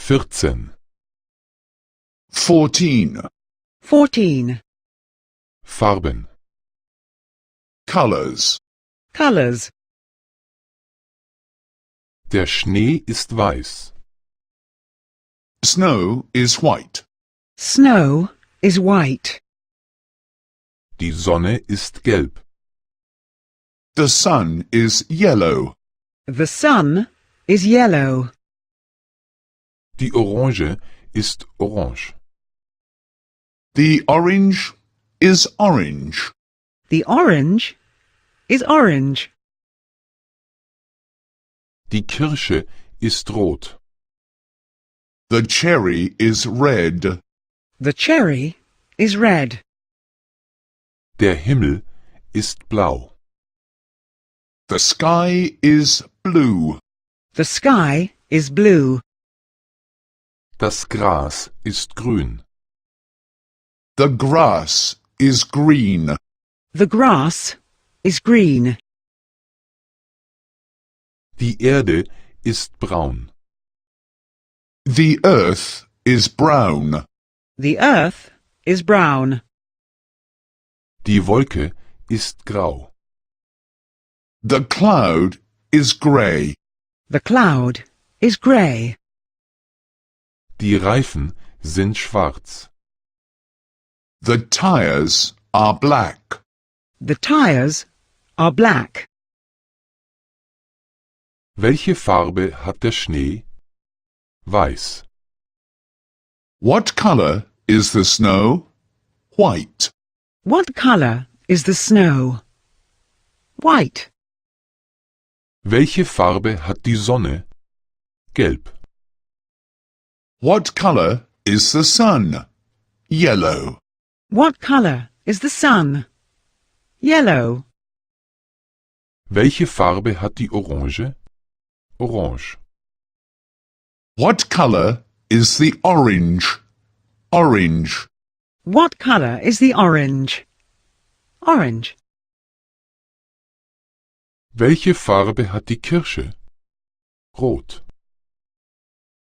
14. 14. 14. Farben. Colors. Colors. Der Schnee ist weiß. Snow is white. Snow is white. Die Sonne ist gelb. The sun is yellow. The sun is yellow. Die Orange ist orange. The orange is orange. The orange is orange. Die Kirsche ist rot. The cherry is red. The cherry is red. Der Himmel ist blau. The sky is blue. The sky is blue. Das Gras ist grün. The grass is green. The grass is green. Die Erde ist braun. The earth is brown. The earth is brown. Die Wolke ist grau. The cloud is grey. The cloud is grey. Die Reifen sind schwarz. The tyres are black. The tyres are black. Welche Farbe hat der Schnee? Weiß. What colour is the snow? White. What colour is the snow? White. Welche Farbe hat die Sonne? Gelb. What colour is the sun? Yellow. What colour is the sun? Yellow. Welche Farbe hat die Orange? Orange. What colour is the orange? Orange. What colour is the orange? Orange. Welche Farbe hat die Kirsche? Rot.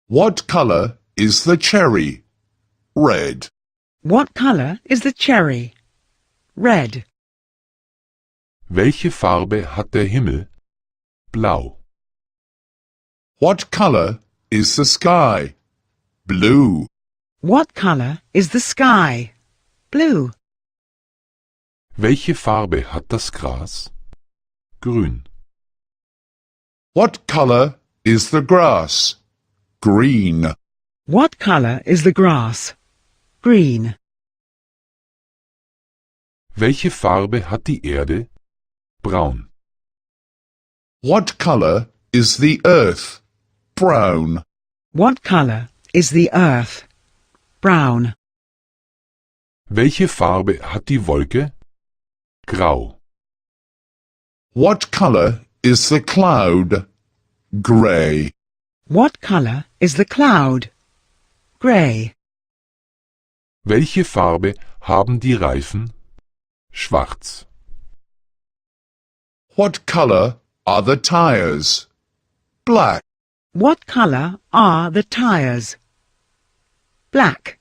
What colour is the cherry? Red. What colour is the cherry? Red. Welche Farbe hat der Himmel? Blau. What colour is the sky? Blue. What colour is the sky? Blue. Welche Farbe hat das Gras? Grün. What colour is the grass? Green. What colour is the grass? Green. Welche Farbe hat die Erde? Braun. What colour is the earth? Brown. What colour is the earth? Brown. Welche Farbe hat die Wolke? Grau. What colour is the cloud? Grey. What colour is the cloud? Grey. Welche Farbe haben die Reifen? Schwarz. What colour are the tyres? Black. What colour are the tyres? Black.